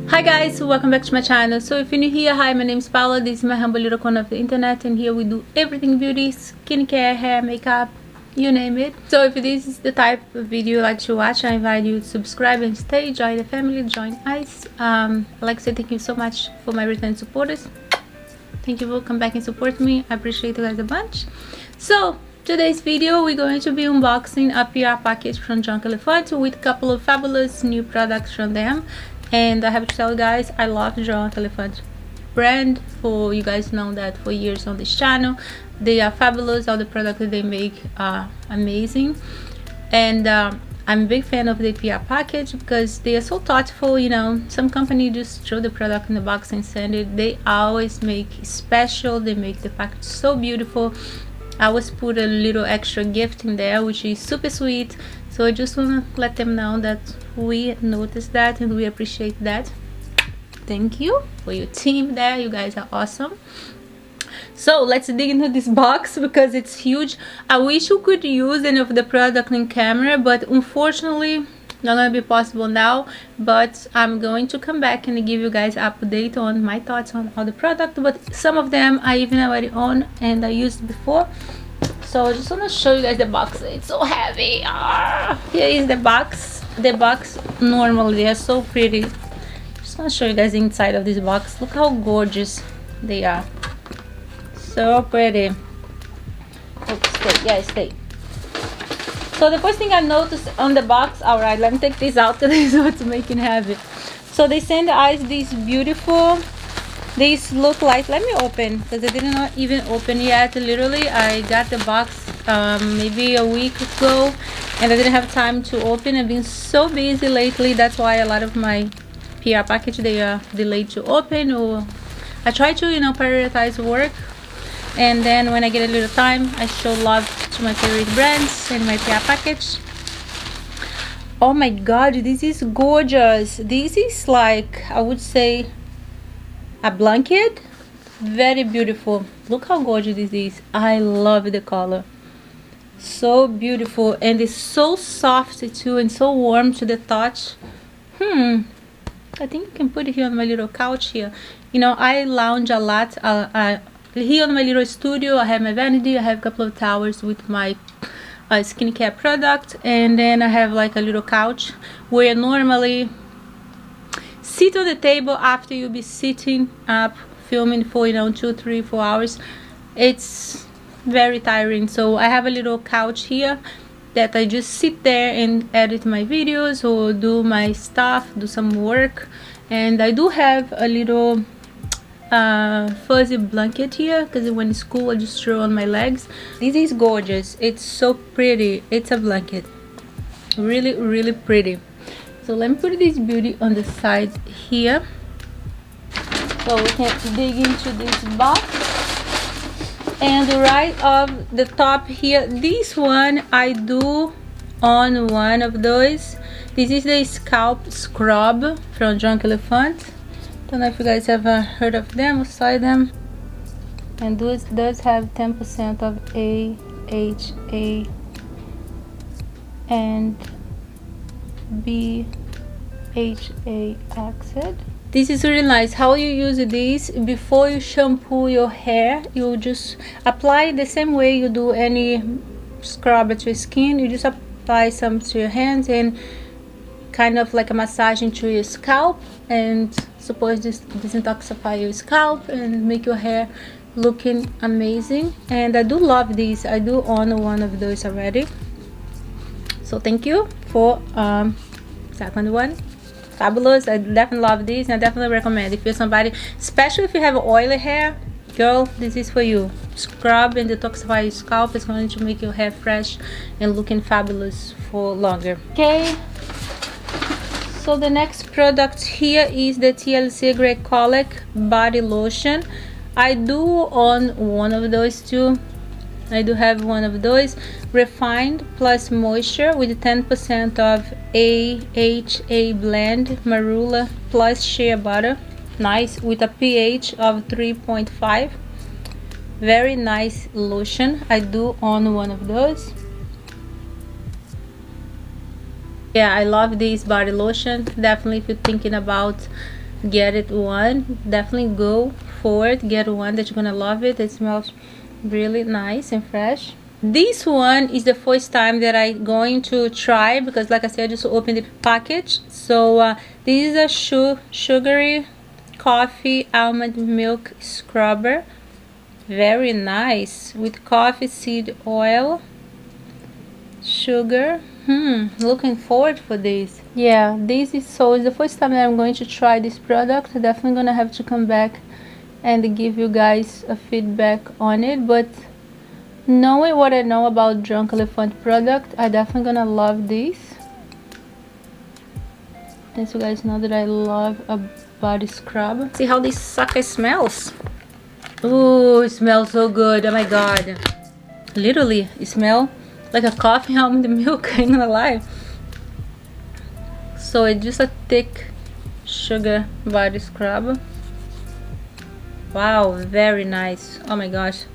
Hi guys, welcome back to my channel. So if you're new here, hi, my name is Paula. This is my humble little corner of the internet, and here we do everything beauty, skincare, hair, makeup, you name it. So if this is the type of video you like to watch, I invite you to subscribe and stay, join the family, join us. I'd like to say thank you so much for my return supporters. Thank you for coming back and support me. I appreciate you guys a bunch. So today's video, we're going to be unboxing a PR package from Drunk Elephant with a couple of fabulous new products from them. And I have to tell you guys, I love Drunk Elephant brand. For you guys know that for years on this channel, they are fabulous. All the products that they make are amazing, and I'm a big fan of the PR package because they are so thoughtful. You know, some company just throw the product in the box and send it. They always make special. They make the package so beautiful. I always put a little extra gift in there, which is super sweet. So I just want to let them know that we noticed that and we appreciate that. Thank you for your team there. You guys are awesome. So let's dig into this box because it's huge. I wish you could use any of the product in camera, but unfortunately not gonna be possible now. But I'm going to come back and give you guys an update on my thoughts on all the product. But some of them I even already own and I used before. So I just want to show you guys the box. It's so heavy. Here is the box. The box, normally they are so pretty. Just want to show you guys the inside of this box. Look how gorgeous they are. So pretty. Oh, stay. Yeah, stay. So the first thing I noticed on the box, alright, let me take this out because this is what's making heavy. So they send us these beautiful, these look like, let me open because I did not even open yet. Literally I got the box maybe a week ago and I didn't have time to open. I've been so busy lately. That's why a lot of my PR package, they are delayed to open, or I try to, you know, prioritize work, and then when I get a little time I show love to my favorite brands and my PR package. Oh my god, this is gorgeous. This is like, I would say, a blanket. Very beautiful. Look how gorgeous this is. I love the color. So beautiful, and it's so soft too and so warm to the touch. I think you can put it here on my little couch here. You know, I lounge a lot here on my little studio. I have my vanity, I have a couple of towers with my skincare product, and then I have like a little couch where normally sit on the table after you'll be sitting up filming for, you know, 2, 3, 4 hours. It's very tiring. So I have a little couch here that I just sit there and edit my videos or do my stuff, do some work. And I do have a little fuzzy blanket here because when in school I just throw on my legs. This is gorgeous. It's so pretty. It's a blanket, really, really pretty. So let me put this beauty on the side here so we can dig into this box. And right off the top here, this one I do own one of those. This is the Scalp Scrub from Drunk Elephant. Don't know if you guys have heard of them or saw them. And this does have 10% of AHA and BHA acid. This is really nice. How you use this before you shampoo your hair, you just apply the same way you do any scrub at your skin. You just apply some to your hands and kind of like a massage into your scalp, and suppose this detoxify your scalp and make your hair looking amazing. And I do love these. I do own one of those already, so thank you for second one. Fabulous. I definitely love these, and I definitely recommend if you're somebody, especially if you have oily hair, girl, this is for you. Scrub and detoxify your scalp. Is going to make your hair fresh and looking fabulous for longer. Okay, so the next product here is the TLC Glycolic body lotion. I do own one of those too. I do have one of those. Refined plus moisture with 10% of AHA blend, marula plus shea butter. Nice, with a pH of 3.5. Very nice lotion. I do own one of those. Yeah, I love this body lotion. Definitely if you're thinking about get it one. Definitely go for it, get one that you're gonna love it. It smells really nice and fresh. This one is the first time that I'm going to try, because like I said, I just opened the package. So this is a Sugary coffee almond milk scrubber. Very nice, with coffee seed oil, sugar. Looking forward for this. Yeah, this is it's the first time that I'm going to try this product. Definitely gonna have to come back and give you guys a feedback on it, but knowing what I know about Drunk Elephant product, I definitely gonna love this. As you guys know that I love a body scrub. See how this sucker smells. Ooh, it smells so good. Oh my god, literally it smells like a coffee almond milk. I'm not gonna lie. So it's just a thick sugar body scrub. Wow, very nice. Oh my gosh,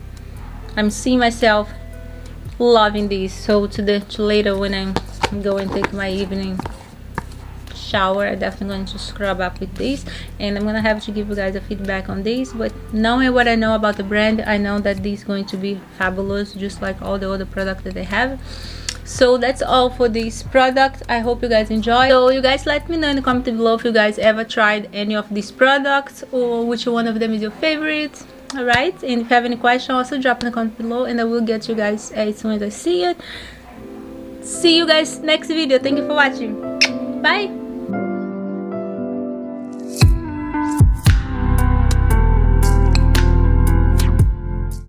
I'm seeing myself loving this. So to later when I'm going to take my evening shower, I'm definitely going to scrub up with this, and I'm gonna have to give you guys a feedback on this. But knowing what I know about the brand, I know that this is going to be fabulous, just like all the other products that they have. So that's all for this product. I hope you guys enjoy. So you guys let me know in the comment below if you guys ever tried any of these products, or which one of them is your favorite. Alright, and if you have any question, also drop in the comment below, and I will get you guys as soon as I see it. See you guys next video. Thank you for watching. Bye.